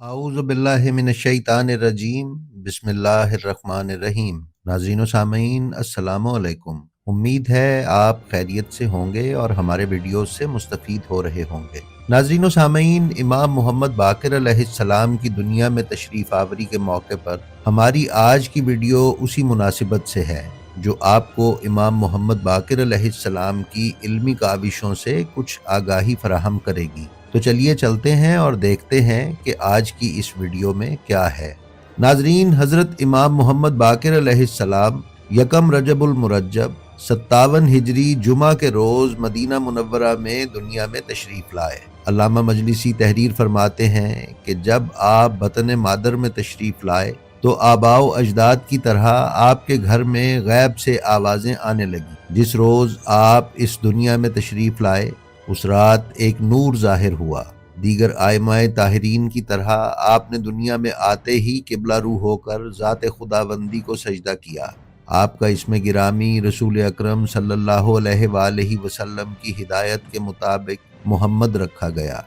اعوذ باللہ من الشیطان الرجیم بسم اللہ الرحمن الرحیم۔ ناظرین و سامعین السلام علیکم۔ امید ہے آپ خیریت سے ہوں گے اور ہمارے ویڈیوز سے مستفید ہو رہے ہوں گے۔ ناظرین و سامعین، امام محمد باقر علیہ السلام کی دنیا میں تشریف آوری کے موقع پر ہماری آج کی ویڈیو اسی مناسبت سے ہے جو آپ کو امام محمد باقر علیہ السلام کی علمی کاوشوں سے کچھ آگاہی فراہم کرے گی۔ تو چلیے چلتے ہیں اور دیکھتے ہیں کہ آج کی اس ویڈیو میں کیا ہے۔ ناظرین، حضرت امام محمد باقر علیہ السلام یکم رجب المرجب 57 ہجری جمعہ کے روز مدینہ منورہ میں دنیا میں تشریف لائے۔ علامہ مجلسی تحریر فرماتے ہیں کہ جب آپ بطن مادر میں تشریف لائے تو آباء و اجداد کی طرح آپ کے گھر میں غیب سے آوازیں آنے لگیں۔ جس روز آپ اس دنیا میں تشریف لائے اس رات ایک نور ظاہر ہوا۔ دیگر ائمہ طاہرین کی طرح آپ نے دنیا میں آتے ہی قبلہ رو ہو کر ذات خداوندی کو سجدہ کیا۔ آپ کا اسم گرامی رسول اکرم صلی اللہ علیہ وآلہ وسلم کی ہدایت کے مطابق محمد رکھا گیا۔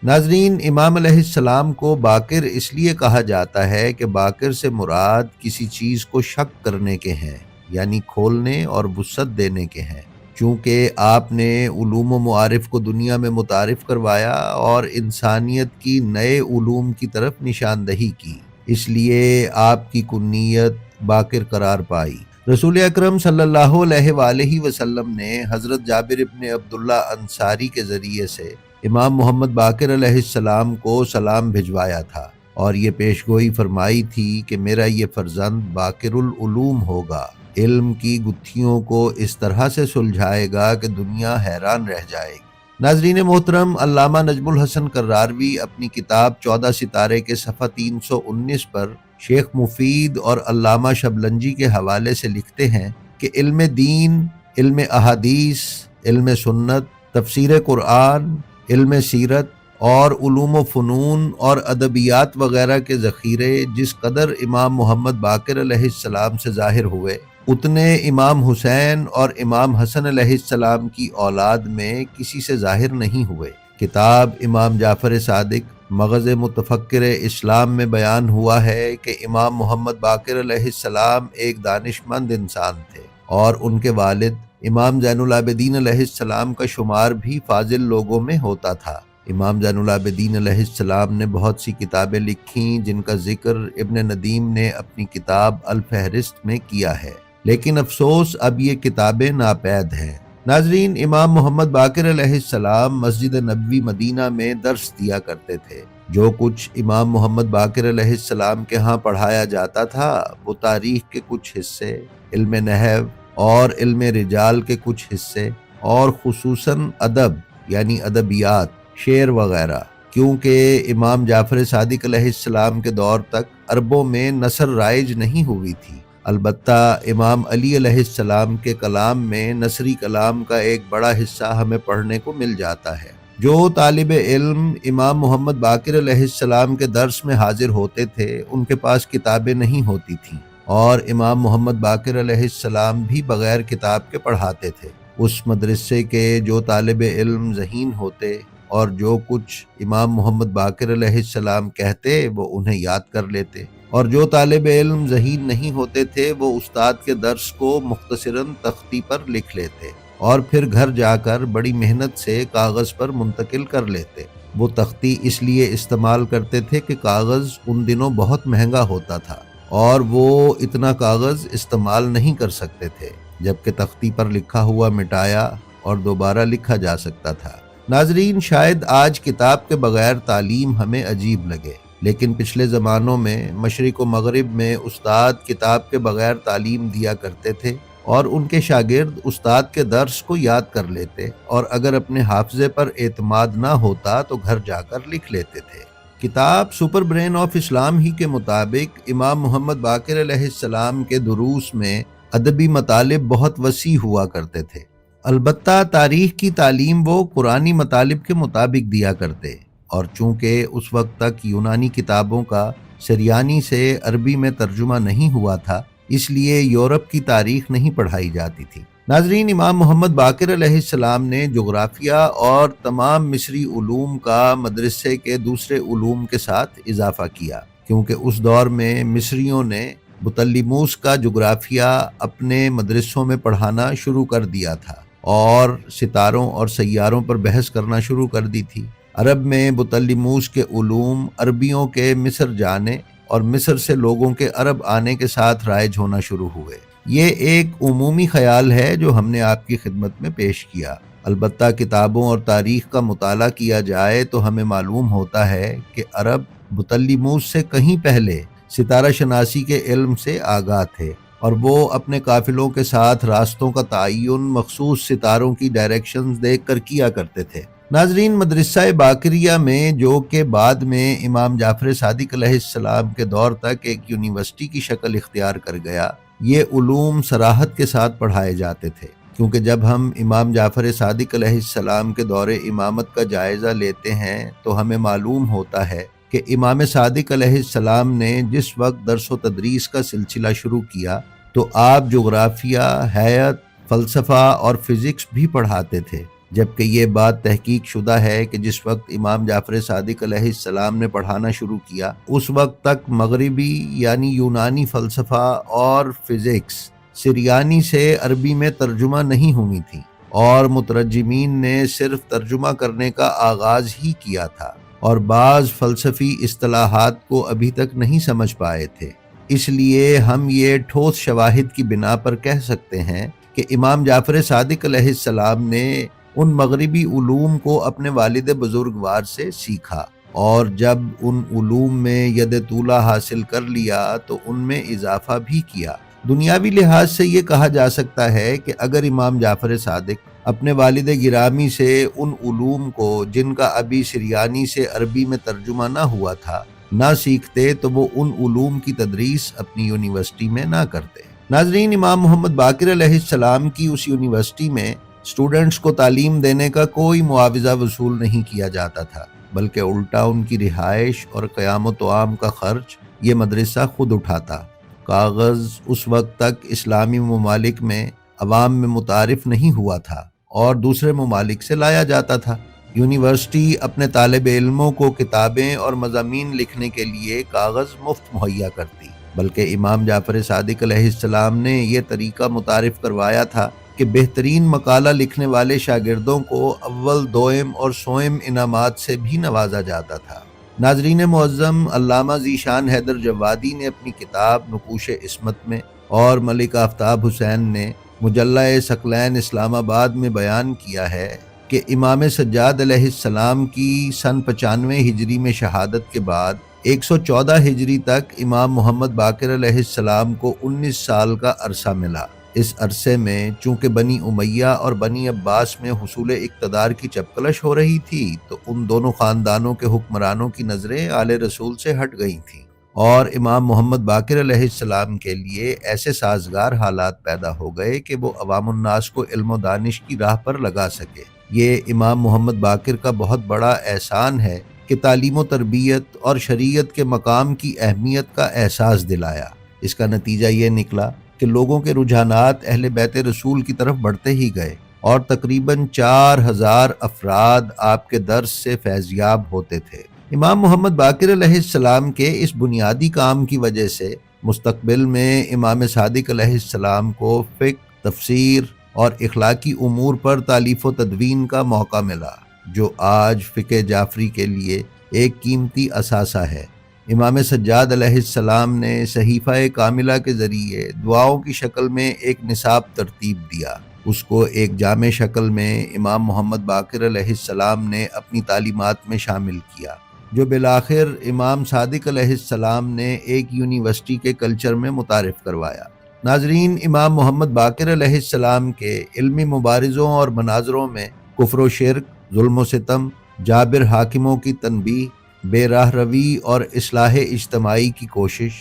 ناظرین، امام علیہ السلام کو باقر اس لیے کہا جاتا ہے کہ باقر سے مراد کسی چیز کو شک کرنے کے ہیں، یعنی کھولنے اور وسعت دینے کے ہیں، چونکہ آپ نے علوم و معارف کو دنیا میں متعارف کروایا اور انسانیت کی نئے علوم کی طرف نشاندہی کی، اس لیے آپ کی کنیت باقر قرار پائی۔ رسول اکرم صلی اللہ علیہ وآلہ وسلم نے حضرت جابر ابن عبداللہ انصاری کے ذریعے سے امام محمد باقر علیہ السلام کو سلام بھجوایا تھا اور یہ پیشگوئی فرمائی تھی کہ میرا یہ فرزند باقر العلوم ہوگا، علم کی گتھیوں کو اس طرح سے سلجھائے گا کہ دنیا حیران رہ جائے گی۔ ناظرین محترم، علامہ نجم الحسن کراروی اپنی کتاب 14 ستارے کے صفحہ 319 پر شیخ مفید اور علامہ شبلنجی کے حوالے سے لکھتے ہیں کہ علم دین، علم احادیث، علم سنت، تفسیر قرآن، علم سیرت اور علوم و فنون اور ادبیات وغیرہ کے ذخیرے جس قدر امام محمد باقر علیہ السلام سے ظاہر ہوئے، اتنے امام حسین اور امام حسن علیہ السلام کی اولاد میں کسی سے ظاہر نہیں ہوئے۔ کتاب امام جعفر صادق مغز متفکر اسلام میں بیان ہوا ہے کہ امام محمد باقر علیہ السلام ایک دانش مند انسان تھے اور ان کے والد امام زین العابدین علیہ السلام کا شمار بھی فاضل لوگوں میں ہوتا تھا۔ امام زین العابدین علیہ السلام نے بہت سی کتابیں لکھیں جن کا ذکر ابن ندیم نے اپنی کتاب الفہرست میں کیا ہے، لیکن افسوس اب یہ کتابیں ناپید ہیں۔ ناظرین، امام محمد باقر علیہ السلام مسجد نبوی مدینہ میں درس دیا کرتے تھے۔ جو کچھ امام محمد باقر علیہ السلام کے ہاں پڑھایا جاتا تھا وہ تاریخ کے کچھ حصے، علم نحو اور علم رجال کے کچھ حصے اور خصوصاً ادب یعنی ادبیات، شعر وغیرہ، کیونکہ امام جعفر صادق علیہ السلام کے دور تک عربوں میں نثر رائج نہیں ہوئی تھی۔ البتہ امام علی علیہ السلام کے کلام میں نثری کلام کا ایک بڑا حصہ ہمیں پڑھنے کو مل جاتا ہے۔ جو طالب علم امام محمد باقر علیہ السلام کے درس میں حاضر ہوتے تھے ان کے پاس کتابیں نہیں ہوتی تھیں اور امام محمد باقر علیہ السلام بھی بغیر کتاب کے پڑھاتے تھے۔ اس مدرسے کے جو طالب علم ذہین ہوتے اور جو کچھ امام محمد باقر علیہ السلام کہتے وہ انہیں یاد کر لیتے، اور جو طالب علم ذہین نہیں ہوتے تھے وہ استاد کے درس کو مختصراً تختی پر لکھ لیتے اور پھر گھر جا کر بڑی محنت سے کاغذ پر منتقل کر لیتے۔ وہ تختی اس لیے استعمال کرتے تھے کہ کاغذ ان دنوں بہت مہنگا ہوتا تھا اور وہ اتنا کاغذ استعمال نہیں کر سکتے تھے، جبکہ تختی پر لکھا ہوا مٹایا اور دوبارہ لکھا جا سکتا تھا۔ ناظرین، شاید آج کتاب کے بغیر تعلیم ہمیں عجیب لگے، لیکن پچھلے زمانوں میں مشرق و مغرب میں استاد کتاب کے بغیر تعلیم دیا کرتے تھے اور ان کے شاگرد استاد کے درس کو یاد کر لیتے اور اگر اپنے حافظے پر اعتماد نہ ہوتا تو گھر جا کر لکھ لیتے تھے۔ کتاب سپر برین آف اسلام ہی کے مطابق امام محمد باقر علیہ السلام کے دروس میں ادبی مطالب بہت وسیع ہوا کرتے تھے۔ البتہ تاریخ کی تعلیم وہ قرآنی مطالب کے مطابق دیا کرتے، اور چونکہ اس وقت تک یونانی کتابوں کا سریانی سے عربی میں ترجمہ نہیں ہوا تھا اس لیے یورپ کی تاریخ نہیں پڑھائی جاتی تھی۔ ناظرین، امام محمد باقر علیہ السلام نے جغرافیہ اور تمام مصری علوم کا مدرسے کے دوسرے علوم کے ساتھ اضافہ کیا، کیونکہ اس دور میں مصریوں نے بطلیموس کا جغرافیہ اپنے مدرسوں میں پڑھانا شروع کر دیا تھا اور ستاروں اور سیاروں پر بحث کرنا شروع کر دی تھی۔ عرب میں بطلیموس کے علوم عربیوں کے مصر جانے اور مصر سے لوگوں کے عرب آنے کے ساتھ رائج ہونا شروع ہوئے۔ یہ ایک عمومی خیال ہے جو ہم نے آپ کی خدمت میں پیش کیا۔ البتہ کتابوں اور تاریخ کا مطالعہ کیا جائے تو ہمیں معلوم ہوتا ہے کہ عرب بطلیموس سے کہیں پہلے ستارہ شناسی کے علم سے آگاہ تھے، اور وہ اپنے قافلوں کے ساتھ راستوں کا تعین مخصوص ستاروں کی ڈائریکشنز دیکھ کر کیا کرتے تھے۔ ناظرین، مدرسہ باقریہ میں، جو کہ بعد میں امام جعفر صادق علیہ السلام کے دور تک ایک یونیورسٹی کی شکل اختیار کر گیا، یہ علوم صراحت کے ساتھ پڑھائے جاتے تھے، کیونکہ جب ہم امام جعفر صادق علیہ السلام کے دور امامت کا جائزہ لیتے ہیں تو ہمیں معلوم ہوتا ہے کہ امام صادق علیہ السلام نے جس وقت درس و تدریس کا سلسلہ شروع کیا تو آپ جغرافیہ، حیات، فلسفہ اور فزکس بھی پڑھاتے تھے، جبکہ یہ بات تحقیق شدہ ہے کہ جس وقت امام جعفر صادق علیہ السلام نے پڑھانا شروع کیا اس وقت تک مغربی یعنی یونانی فلسفہ اور فزکس سریانی سے عربی میں ترجمہ نہیں ہوئی تھی، اور مترجمین نے صرف ترجمہ کرنے کا آغاز ہی کیا تھا اور بعض فلسفی اصطلاحات کو ابھی تک نہیں سمجھ پائے تھے۔ اس لیے ہم یہ ٹھوس شواہد کی بنا پر کہہ سکتے ہیں کہ امام جعفر صادق علیہ السلام نے ان مغربی علوم کو اپنے والد بزرگوار سے سیکھا، اور جب ان علوم میں ید طولہ حاصل کر لیا تو ان میں اضافہ بھی کیا۔ دنیاوی لحاظ سے یہ کہا جا سکتا ہے کہ اگر امام جعفر صادق اپنے والد گرامی سے ان علوم کو، جن کا ابھی سریانی سے عربی میں ترجمہ نہ ہوا تھا، نہ سیکھتے تو وہ ان علوم کی تدریس اپنی یونیورسٹی میں نہ کرتے۔ ناظرین، امام محمد باقر علیہ السلام کی اس یونیورسٹی میں اسٹوڈنٹس کو تعلیم دینے کا کوئی معاوضہ وصول نہیں کیا جاتا تھا، بلکہ الٹا ان کی رہائش اور قیام و طعام کا خرچ یہ مدرسہ خود اٹھاتا۔ کاغذ اس وقت تک اسلامی ممالک میں عوام میں متعارف نہیں ہوا تھا اور دوسرے ممالک سے لایا جاتا تھا۔ یونیورسٹی اپنے طالب علموں کو کتابیں اور مضامین لکھنے کے لیے کاغذ مفت مہیا کرتی، بلکہ امام جعفر صادق علیہ السلام نے یہ طریقہ متعارف کروایا تھا کہ بہترین مقالہ لکھنے والے شاگردوں کو اول، دوئم اور سوئم انعامات سے بھی نوازا جاتا تھا۔ ناظرین معظم، علامہ ذیشان حیدر جوادی نے اپنی کتاب نقوش عصمت میں اور ملک آفتاب حسین نے مجلہ ثقلین اسلام آباد میں بیان کیا ہے کہ امام سجاد علیہ السلام کی سن 95 ہجری میں شہادت کے بعد 114 ہجری تک امام محمد باقر علیہ السلام کو 19 سال کا عرصہ ملا۔ اس عرصے میں چونکہ بنی امیہ اور بنی عباس میں حصول اقتدار کی چپکلش ہو رہی تھی تو ان دونوں خاندانوں کے حکمرانوں کی نظریں آل رسول سے ہٹ گئی تھیں، اور امام محمد باقر علیہ السلام کے لیے ایسے سازگار حالات پیدا ہو گئے کہ وہ عوام الناس کو علم و دانش کی راہ پر لگا سکے۔ یہ امام محمد باقر کا بہت بڑا احسان ہے کہ تعلیم و تربیت اور شریعت کے مقام کی اہمیت کا احساس دلایا۔ اس کا نتیجہ یہ نکلا کہ لوگوں کے رجحانات اہل بیت رسول کی طرف بڑھتے ہی گئے، اور تقریباً 4000 افراد آپ کے درس سے فیضیاب ہوتے تھے۔ امام محمد باقر علیہ السلام کے اس بنیادی کام کی وجہ سے مستقبل میں امام صادق علیہ السلام کو فقہ، تفسیر اور اخلاقی امور پر تالیف و تدوین کا موقع ملا، جو آج فقہ جعفری کے لیے ایک قیمتی اثاثہ ہے۔ امام سجاد علیہ السلام نے صحیفہ کاملہ کے ذریعے دعاؤں کی شکل میں ایک نصاب ترتیب دیا۔ اس کو ایک جامع شکل میں امام محمد باقر علیہ السلام نے اپنی تعلیمات میں شامل کیا، جو بالآخر امام صادق علیہ السلام نے ایک یونیورسٹی کے کلچر میں متعارف کروایا۔ ناظرین، امام محمد باقر علیہ السلام کے علمی مبارزوں اور مناظروں میں کفر و شرک، ظلم و ستم، جابر حاکموں کی تنبیہ، بے راہ روی اور اصلاح اجتماعی کی کوشش،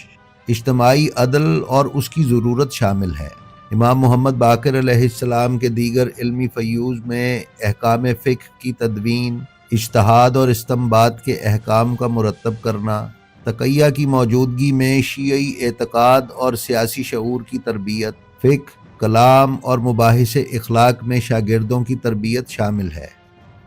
اجتماعی عدل اور اس کی ضرورت شامل ہے۔ امام محمد باقر علیہ السلام کے دیگر علمی فیوز میں احکام فقہ کی تدوین، اجتہاد اور استنباط کے احکام کا مرتب کرنا، تقیہ کی موجودگی میں شیعی اعتقاد اور سیاسی شعور کی تربیت، فقہ، کلام اور مباحث اخلاق میں شاگردوں کی تربیت شامل ہے۔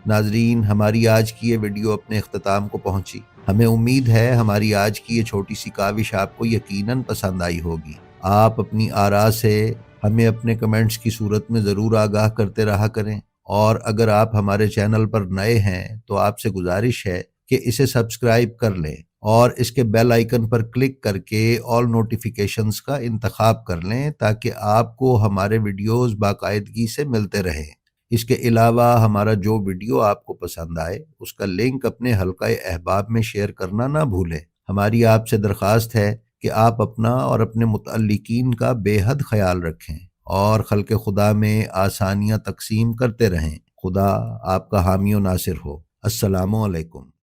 ناظرین، ہماری آج کی یہ ویڈیو اپنے اختتام کو پہنچی۔ ہمیں امید ہے ہماری آج کی یہ چھوٹی سی کاوش آپ کو یقیناً پسند آئی ہوگی۔ آپ اپنی آراء سے ہمیں اپنے کمنٹس کی صورت میں ضرور آگاہ کرتے رہا کریں، اور اگر آپ ہمارے چینل پر نئے ہیں تو آپ سے گزارش ہے کہ اسے سبسکرائب کر لیں اور اس کے بیل آئیکن پر کلک کر کے آل نوٹیفیکیشنز کا انتخاب کر لیں تاکہ آپ کو ہمارے ویڈیوز باقاعدگی سے ملتے رہیں۔ اس کے علاوہ ہمارا جو ویڈیو آپ کو پسند آئے اس کا لنک اپنے حلقہ احباب میں شیئر کرنا نہ بھولیں۔ ہماری آپ سے درخواست ہے کہ آپ اپنا اور اپنے متعلقین کا بے حد خیال رکھیں اور خلق خدا میں آسانیاں تقسیم کرتے رہیں۔ خدا آپ کا حامی و ناصر ہو۔ السلام علیکم۔